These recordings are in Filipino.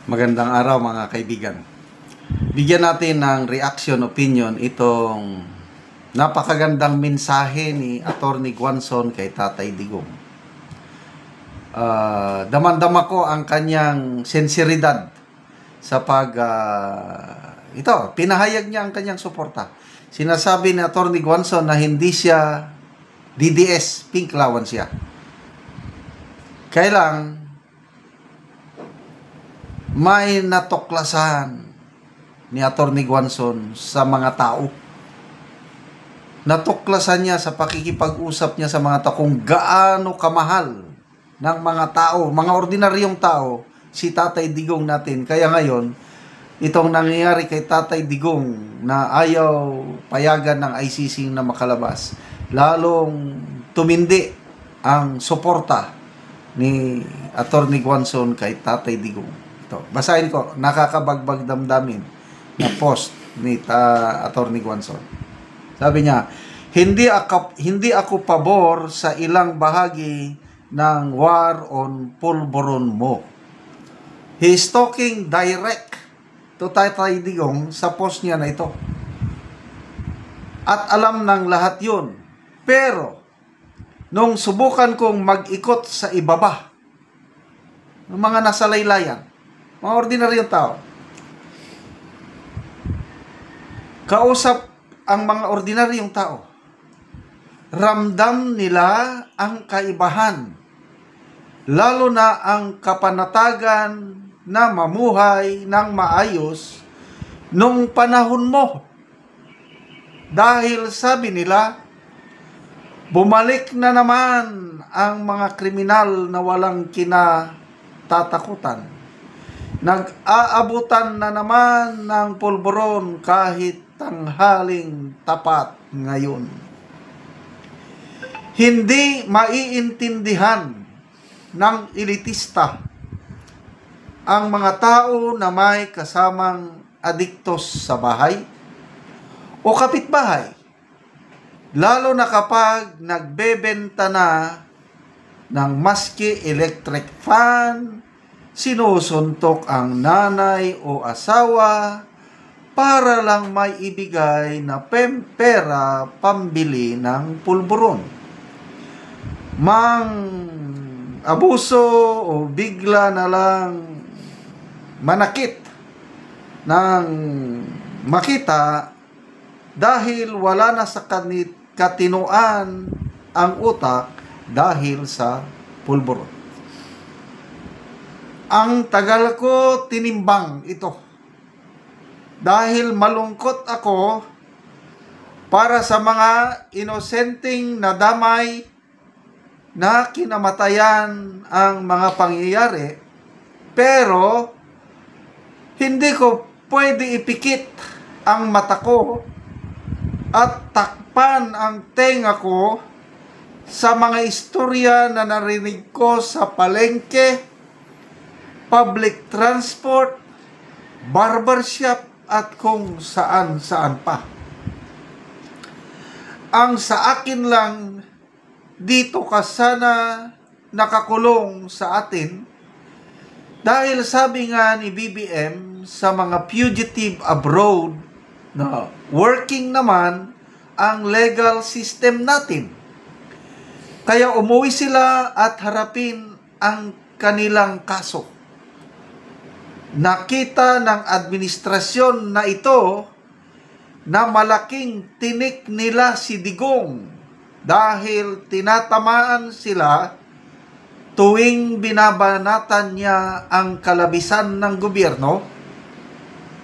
Magandang araw mga kaibigan. Bigyan natin ng reaction opinion itong napakagandang mensahe ni Atty. Guanzon kay Tatay Digong. Damang-dama ko ang kanyang sinseridad sa pinahayag niya ang kanyang suporta. Sinasabi ni Atty. Guanzon na hindi siya DDS, pink lawan siya. Kailang may natuklasan ni Atty. Guanzon sa mga tao. Natuklasan niya sa pakikipag-usap niya sa mga tao kung gaano kamahal ng mga tao, mga ordinaryong tao, si Tatay Digong natin. Kaya ngayon, itong nangyayari kay Tatay Digong na ayaw payagan ng ICC na makalabas, lalong tumindi ang suporta ni Atty. Guanzon kay Tatay Digong. Basahin ko, nakakabagbag damdamin na post ni Atty. Guanzon. Sabi niya, hindi ako pabor sa ilang bahagi ng war on pulburon mo. He's talking direct to Tatay Digong sa post niya na ito. At alam ng lahat yun. Pero, nung subukan kong mag-ikot sa ibaba, ng mga nasa laylayan, mga ordinaryong tao, kausap ang mga ordinaryong tao, ramdam nila ang kaibahan, lalo na ang kapanatagan na mamuhay ng maayos nung panahon mo. Dahil sabi nila, bumalik na naman ang mga kriminal na walang kinatatakutan. Nag-aabutan na naman ng pulburon kahit tanghaling tapat ngayon. Hindi maiintindihan ng elitista ang mga tao na may kasamang adiktos sa bahay o kapitbahay, lalo na kapag nagbebenta na ng maski electric fan, sinusuntok ang nanay o asawa para lang may ibigay na pera pambili ng pulburon. Mang abuso o bigla na lang manakit ng makita dahil wala na sa katinuan ang utak dahil sa pulburon. Ang tagal ko tinimbang ito dahil malungkot ako para sa mga inosenteng nadamay na kinamatayan ang mga pangyayari, pero hindi ko pwede ipikit ang mata ko at takpan ang tenga ko sa mga istorya na narinig ko sa palengke, public transport, barbershop, at kung saan-saan pa. Ang sa akin lang, dito ka sana nakakulong sa atin dahil sabi nga ni BBM sa mga fugitive abroad na working naman ang legal system natin. Kaya umuwi sila at harapin ang kanilang kaso. Nakita ng administrasyon na ito na malaking tinik nila si Digong dahil tinatamaan sila tuwing binabanatan niya ang kalabisan ng gobyerno.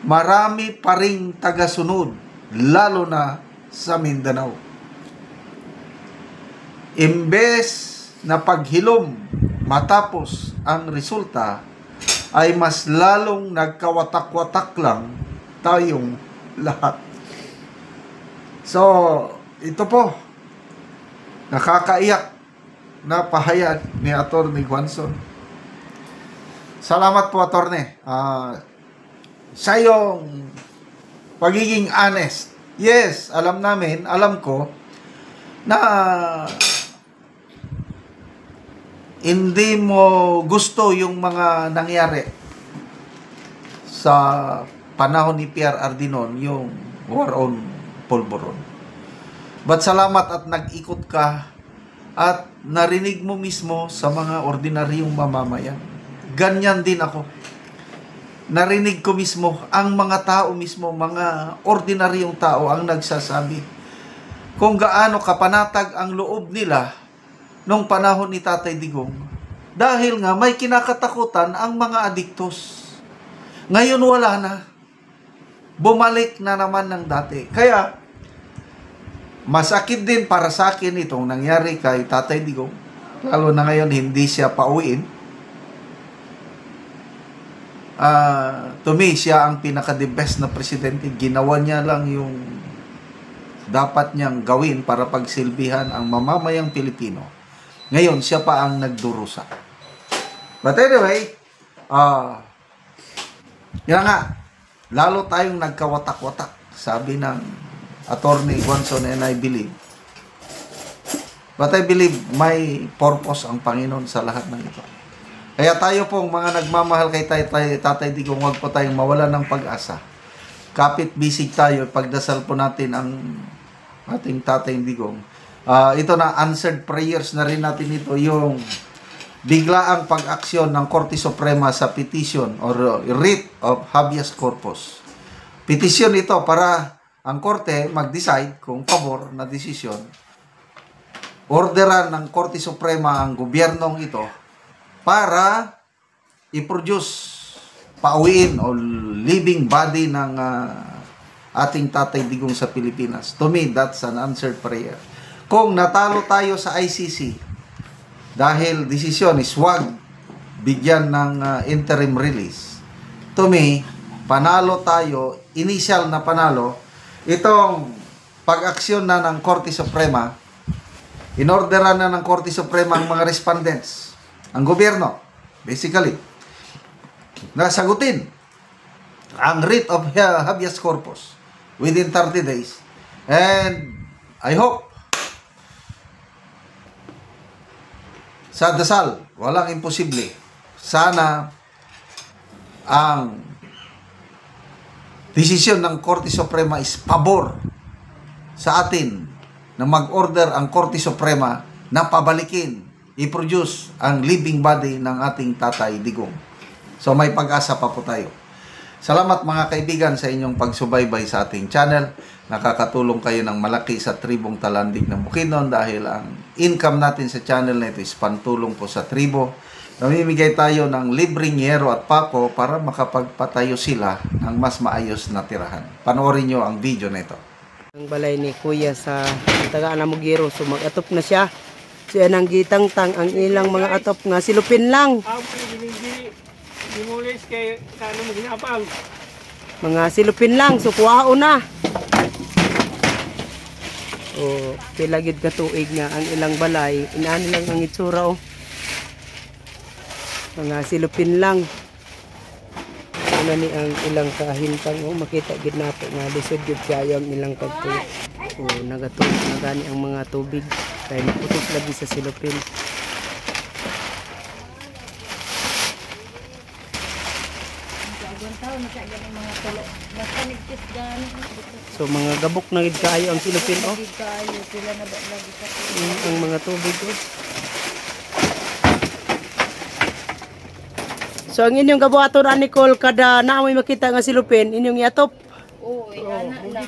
Marami pa ring tagasunod, lalo na sa Mindanao. Imbes na paghilom matapos ang resulta, ay mas lalong nagkawatak-watak lang tayong lahat. So, ito po, nakakaiyak na pahayag ni Atty. Guanzon. Salamat po, Atty. Sa iyong pagiging honest. Yes, alam ko na hindi mo gusto yung mga nangyari. sa panahon ni PRRD noon, yung war on Polvoron. But salamat at nag-ikot ka at narinig mo mismo sa mga ordinaryong mamamayan. Ganyan din ako. Narinig ko mismo, ang mga tao mismo, mga ordinaryong tao ang nagsasabi kung gaano kapanatag ang loob nila nung panahon ni Tatay Digong. Dahil nga may kinakatakutan ang mga adiktos. Ngayon wala na. Bumalik na naman ng dati. Kaya, masakit din para sa akin itong nangyari kay Tatay Digong. Lalo na ngayon hindi siya pauwiin. To me, siya ang pinaka-the best na presidente. Ginawa niya lang yung dapat niyang gawin para pagsilbihan ang mamamayang Pilipino. Ngayon, siya pa ang nagdurusa. But anyway, yan nga, lalo tayong nagkawatak-watak. Sabi ng Attorney Guanzon, and I believe. But I believe may purpose ang Panginoon sa lahat ng ito. Kaya tayo pong mga nagmamahal kay Tatay Digong, huwag po tayong mawala ng pag-asa. Kapit bisig tayo, pagdasal po natin ang ating Tatay Digong. Ito na, answered prayers na rin natin ito, yung biglaang pag-aksyon ng Korte Suprema sa petition or writ of habeas corpus. Petition ito para ang Korte mag-decide kung pabor na desisyon. Orderan ng Korte Suprema ang gobyernong ito para i-produce, pauwiin o living body ng ating Tatay Digong sa Pilipinas. To me, that's an answered prayer. Kung natalo tayo sa ICC, dahil desisyon is wag bigyan ng interim release, to me, panalo tayo, initial na panalo, itong pag-aksyon na ng Korte Suprema, inorderan na ng Korte Suprema ang mga respondents, ang gobyerno, basically, nasagutin ang writ of habeas corpus within 30 days. And I hope sa dasal, walang imposible. Sana ang desisyon ng Korte Suprema is pabor sa atin na mag-order ang Korte Suprema na pabalikin, i-produce ang living body ng ating Tatay Digong. So may pag-asa pa po tayo. Salamat mga kaibigan sa inyong pagsubaybay sa ating channel. Nakakatulong kayo ng malaki sa tribong Talandig ng Bukidnon dahil ang income natin sa channel na ito is pantulong po sa tribo. Namimigay tayo ng libreng yero at pako para makapagpatayo sila ng mas maayos na tirahan. Panoorin nyo ang video na ito. Ang balay ni Kuya sa tagaan na Mugiro, so mag-atop na siya. Siya nang gitangtang ang ilang mga atop nga silupin lang. Dimulis kay kano mo ginapang. Mga silupin lang, so kuwao na. O pilagid ka tuig nga ang ilang balay, inaan lang ang itsura o. Mga silupin lang. Ano ni ang ilang kahintang o makita gid nato nga lisod gid kayo ang ilang pagtuo. O nagatulog na gani ang mga tubig kay naputos lagi sa silupin. So mga gabok na gid kaayo ang silupin o. Ang mga tubig o. So ang inyong gabuhaton ra Nicole kada naamoy makita nga silupin inyong iatop. Oo, ana lang.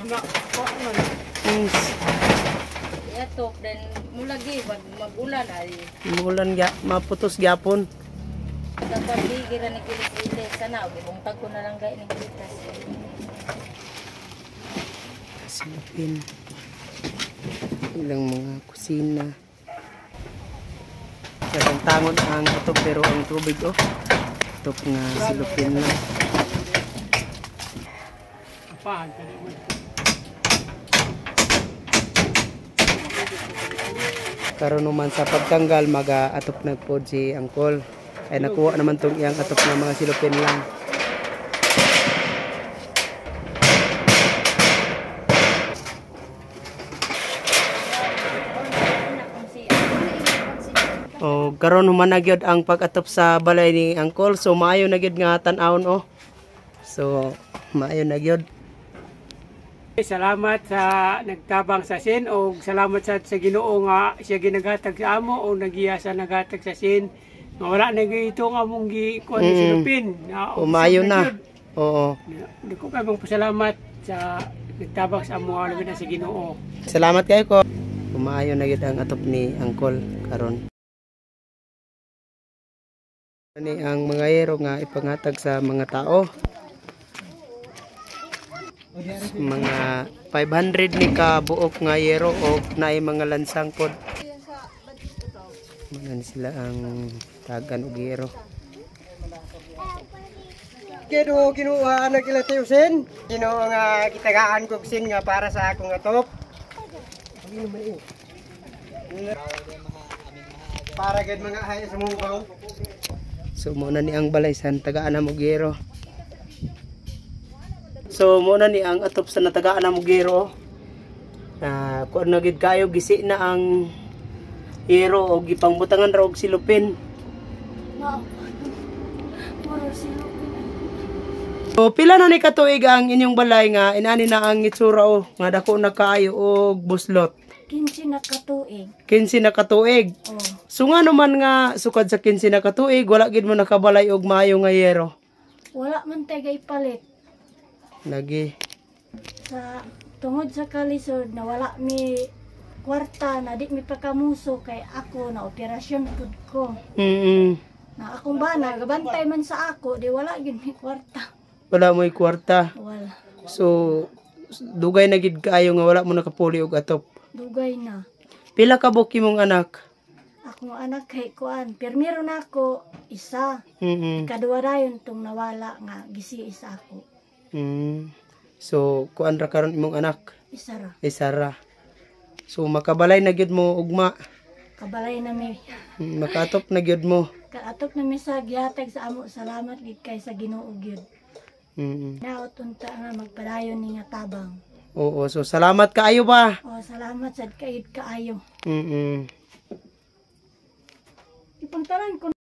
Iatop then mulagi magulan ay. Mulan ga maputos gyapon. Dapat bigira ni kilis sana bungtag ko na lang gay ni kilis. Silupin. Ilang mga kusina. Kadang tangon ang atop pero ang tubig oh. Atop nga silupin lang. Apa? Karon naman sa pagtanggal maga-atop nagpod si Angkol. Ay nakuha naman tong iyang atop ng mga silupin lang. O karon human na gyud ang pag-atop sa balay ni Angkol. So maayo na gyud nga tan-awon oh. So maayo na gyud. Salamat sa nagtabang sa sin o salamat sa Ginoo nga siya ginaghatag sa amo o nagiya sa naghatag sa sin. Nga wala na ito nga mong gikuan ni silupin. Umayo na. Oo. Hindi ko kayo mong pasalamat sa nagtabang sa amo nga na sa Ginoo. Salamat kayo ko. Umaayo na gyud ang atop ni Angkol karon. Ani ang mga yero nga ipanghatag sa mga tao. Mga 500 ni ka buok nga yero o naay mga lansang pod. Mga sila ang tagan og yero. Kino kinuha na kila Teusen. Kino nga kitagaan kog sin nga para sa akong atop. Para gid mga hay sa mubaw. So muna ni ang balay sa tagaan na Mugero. So muna ni ang atop sa natagaan na Mugero. Na kuan na gid kayo gisi na ang hero og gipangbutangan ra og silupin. So pila na ni katuig ang inyong balay nga inani na ang itsura o nga dako na kaayo og buslot. 15 na katuig. 15 na katuig. Oh. So nga naman nga sukad sa 15 na katuig wala gid mo nakabalay og maayo nga yero. Wala man tagay palit. Lagi. Sa tungod sa kalisod na wala mi kwarta na di mi pakamuso kay ako na operasyon pud ko. Na akong bana gabantay man sa ako di wala gid mi kwarta. Wala mo'y kwarta. Wala. So dugay na gid kaayo nga wala mo nakapuli og atop. Dugay na. Pila ka buki mong anak? Akong anak kay kuan, pirmiro na ako isa. Kadua dayon tong nawala nga gisi isa ako. So kuan ra karon imong anak? Isa ra. Isa ra. So makabalay na gyud mo ugma. Kabalay na mi. Makatop na gyud mo. Kaatop na mi sa gihatag sa amo. Salamat gid kay sa Ginoo gyud. Naot unta nga magpadayon ni nga tabang. Oo, so salamat kaayo ba? Oh, salamat sad kayod kaayo. Mm. Ipangtalan ko